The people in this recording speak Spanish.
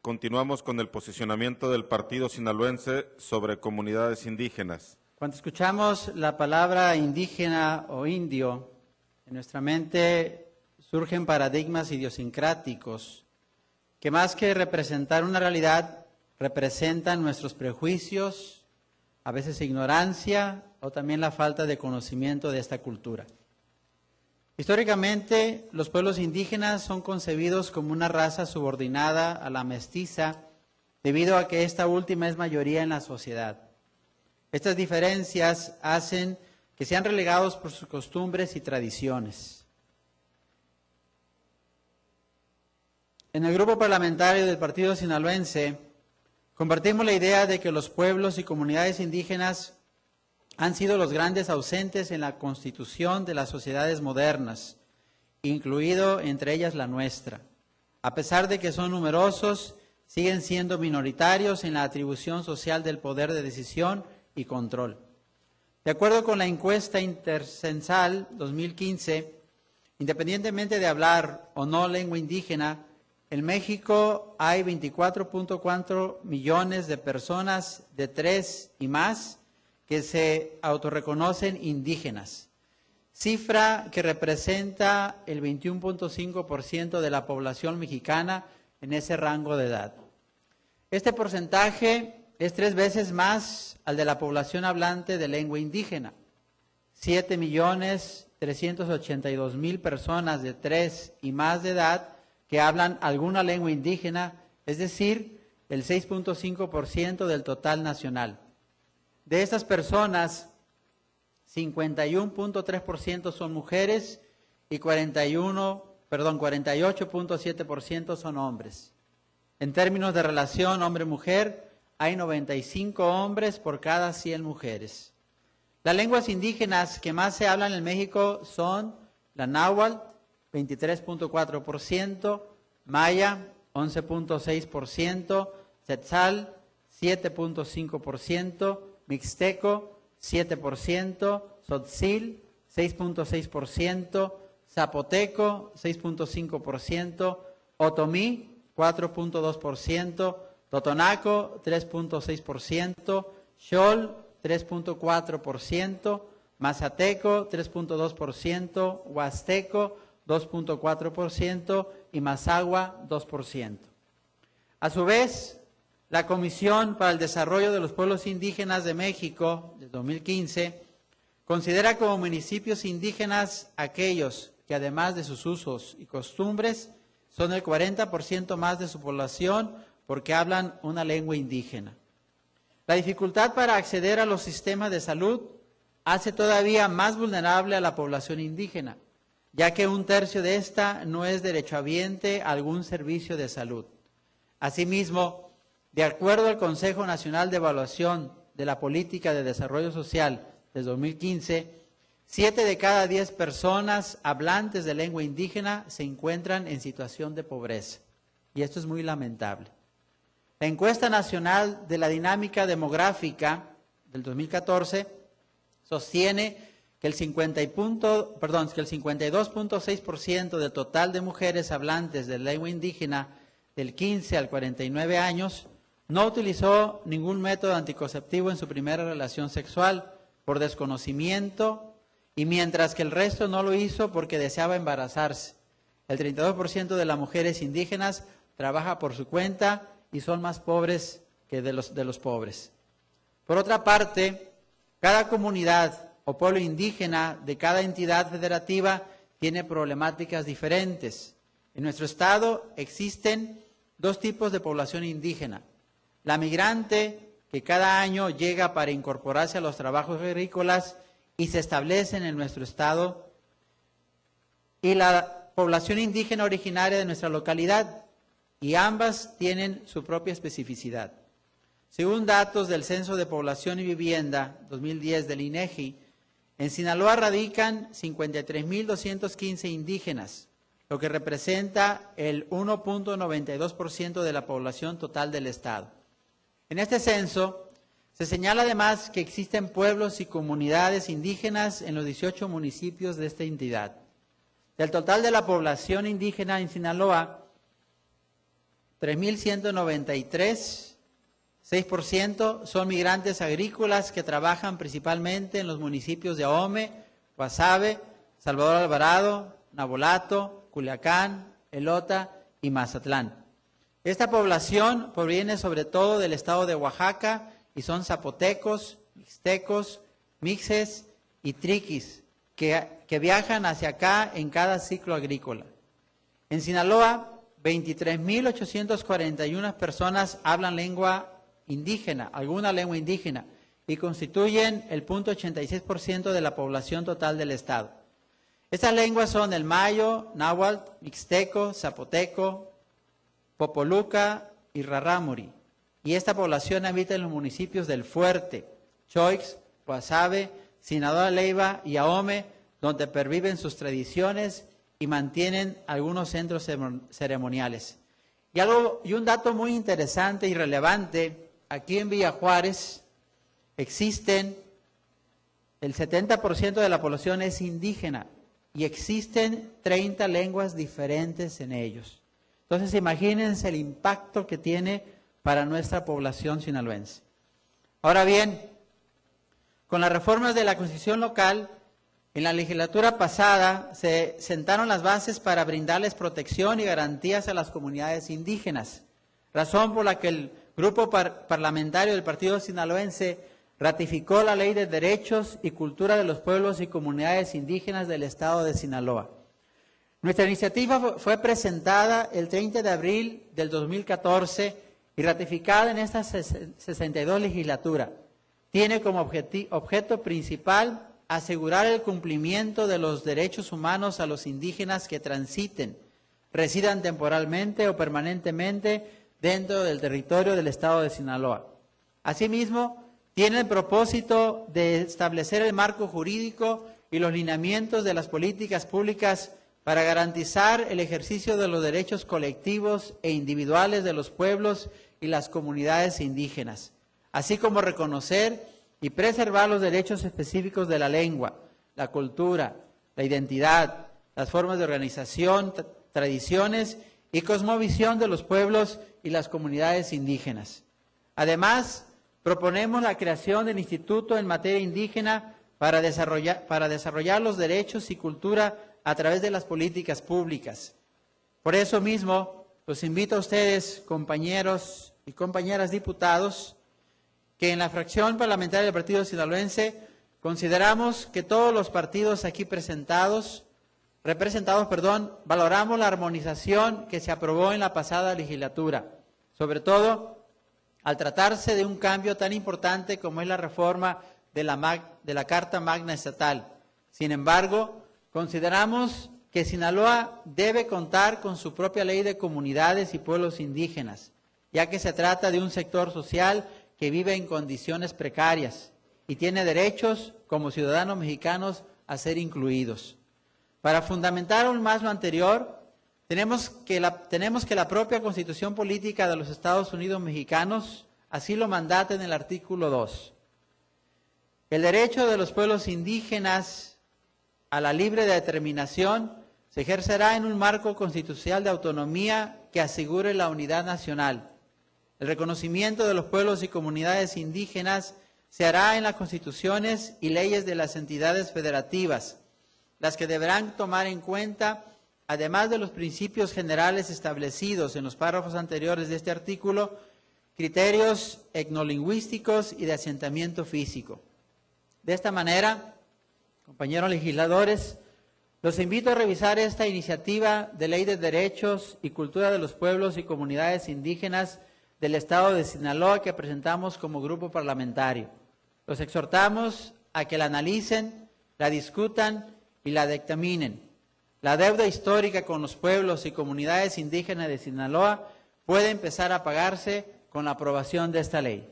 Continuamos con el posicionamiento del Partido Sinaloense sobre comunidades indígenas. Cuando escuchamos la palabra indígena o indio, en nuestra mente surgen paradigmas idiosincráticos que más que representar una realidad, representan nuestros prejuicios, a veces ignorancia o también la falta de conocimiento de esta cultura. Históricamente, los pueblos indígenas son concebidos como una raza subordinada a la mestiza debido a que esta última es mayoría en la sociedad. Estas diferencias hacen que sean relegados por sus costumbres y tradiciones. En el grupo parlamentario del Partido Sinaloense, compartimos la idea de que los pueblos y comunidades indígenas han sido los grandes ausentes en la constitución de las sociedades modernas, incluido entre ellas la nuestra. A pesar de que son numerosos, siguen siendo minoritarios en la atribución social del poder de decisión y control. De acuerdo con la encuesta intercensal 2015, independientemente de hablar o no lengua indígena, en México hay 24.4 millones de personas de 3 y más que se autorreconocen indígenas, cifra que representa el 21.5% de la población mexicana en ese rango de edad. Este porcentaje es 3 veces más al de la población hablante de lengua indígena. 7.382.000 personas de 3 y más de edad que hablan alguna lengua indígena, es decir, el 6.5% del total nacional. De estas personas, 51.3% son mujeres y 48.7% son hombres. En términos de relación hombre-mujer, hay 95 hombres por cada 100 mujeres. Las lenguas indígenas que más se hablan en México son la náhuatl, 23.4%, maya, 11.6%, tzetzal, 7.5%, mixteco, 7%, tzotzil, 6.6%, zapoteco, 6.5%, otomí, 4.2%, totonaco, 3.6%, xol, 3.4%, mazateco, 3.2%, huasteco, 2.4% y mazahua, 2%. A su vez, la Comisión para el Desarrollo de los Pueblos Indígenas de México, de 2015, considera como municipios indígenas aquellos que, además de sus usos y costumbres, son el 40% más de su población porque hablan una lengua indígena. La dificultad para acceder a los sistemas de salud hace todavía más vulnerable a la población indígena, ya que 1/3 de esta no es derechohabiente a algún servicio de salud. Asimismo, de acuerdo al Consejo Nacional de Evaluación de la Política de Desarrollo Social de 2015, 7 de cada 10 personas hablantes de lengua indígena se encuentran en situación de pobreza. Y esto es muy lamentable. La encuesta nacional de la dinámica demográfica del 2014 sostiene que el 52.6% del total de mujeres hablantes de lengua indígena del 15 al 49 años no utilizó ningún método anticonceptivo en su primera relación sexual por desconocimiento, y mientras que el resto no lo hizo porque deseaba embarazarse. El 32% de las mujeres indígenas trabaja por su cuenta y son más pobres que de los pobres. Por otra parte, cada comunidad o pueblo indígena de cada entidad federativa tiene problemáticas diferentes. En nuestro estado existen 2 tipos de población indígena: la migrante, que cada año llega para incorporarse a los trabajos agrícolas y se establecen en nuestro estado, y la población indígena originaria de nuestra localidad, y ambas tienen su propia especificidad. Según datos del Censo de Población y Vivienda 2010 del INEGI, en Sinaloa radican 53.215 indígenas, lo que representa el 1.92% de la población total del estado. En este censo se señala además que existen pueblos y comunidades indígenas en los 18 municipios de esta entidad. Del total de la población indígena en Sinaloa, 3.193, 6% son migrantes agrícolas que trabajan principalmente en los municipios de Ahome, Guasave, Salvador Alvarado, Navolato, Culiacán, Elota y Mazatlán. Esta población proviene sobre todo del estado de Oaxaca y son zapotecos, mixtecos, mixes y triquis que viajan hacia acá en cada ciclo agrícola. En Sinaloa, 23.841 personas hablan lengua indígena, alguna lengua indígena, y constituyen el 0.86% de la población total del estado. Estas lenguas son el mayo, náhuatl, mixteco, zapoteco, popoluca y rarámuri. Y esta población habita en los municipios del Fuerte, Choix, Guasave, Sinaloa Leiva y Ahome, donde perviven sus tradiciones y mantienen algunos centros ceremoniales. Y un dato muy interesante y relevante, aquí en Villa Juárez existen, el 70% de la población es indígena y existen 30 lenguas diferentes en ellos. Entonces imagínense el impacto que tiene para nuestra población sinaloense. Ahora bien, con las reformas de la Constitución local, en la legislatura pasada se sentaron las bases para brindarles protección y garantías a las comunidades indígenas, razón por la que el grupo parlamentario del Partido Sinaloense ratificó la Ley de Derechos y Cultura de los Pueblos y Comunidades Indígenas del Estado de Sinaloa. Nuestra iniciativa fue presentada el 30 de abril del 2014 y ratificada en esta 62 legislatura. Tiene como objeto principal asegurar el cumplimiento de los derechos humanos a los indígenas que transiten, residan temporalmente o permanentemente dentro del territorio del Estado de Sinaloa. Asimismo, tiene el propósito de establecer el marco jurídico y los lineamientos de las políticas públicas para garantizar el ejercicio de los derechos colectivos e individuales de los pueblos y las comunidades indígenas, así como reconocer y preservar los derechos específicos de la lengua, la cultura, la identidad, las formas de organización, tradiciones y cosmovisión de los pueblos y las comunidades indígenas. Además, proponemos la creación del Instituto en materia indígena para desarrollar los derechos y cultura a través de las políticas públicas. Por eso mismo, los invito a ustedes, compañeros y compañeras diputados, que en la fracción parlamentaria del Partido Sinaloense consideramos que todos los partidos aquí representados, valoramos la armonización que se aprobó en la pasada legislatura, sobre todo al tratarse de un cambio tan importante como es la reforma de la Carta Magna Estatal. Sin embargo, consideramos que Sinaloa debe contar con su propia ley de comunidades y pueblos indígenas, ya que se trata de un sector social que vive en condiciones precarias y tiene derechos como ciudadanos mexicanos a ser incluidos. Para fundamentar aún más lo anterior, tenemos que la propia Constitución Política de los Estados Unidos Mexicanos así lo mandata en el artículo 2. El derecho de los pueblos indígenas a la libre determinación se ejercerá en un marco constitucional de autonomía que asegure la unidad nacional. El reconocimiento de los pueblos y comunidades indígenas se hará en las constituciones y leyes de las entidades federativas, las que deberán tomar en cuenta, además de los principios generales establecidos en los párrafos anteriores de este artículo, criterios etnolingüísticos y de asentamiento físico. De esta manera, compañeros legisladores, los invito a revisar esta iniciativa de Ley de Derechos y Cultura de los Pueblos y Comunidades Indígenas del Estado de Sinaloa que presentamos como grupo parlamentario. Los exhortamos a que la analicen, la discutan y la dictaminen. La deuda histórica con los pueblos y comunidades indígenas de Sinaloa puede empezar a pagarse con la aprobación de esta ley.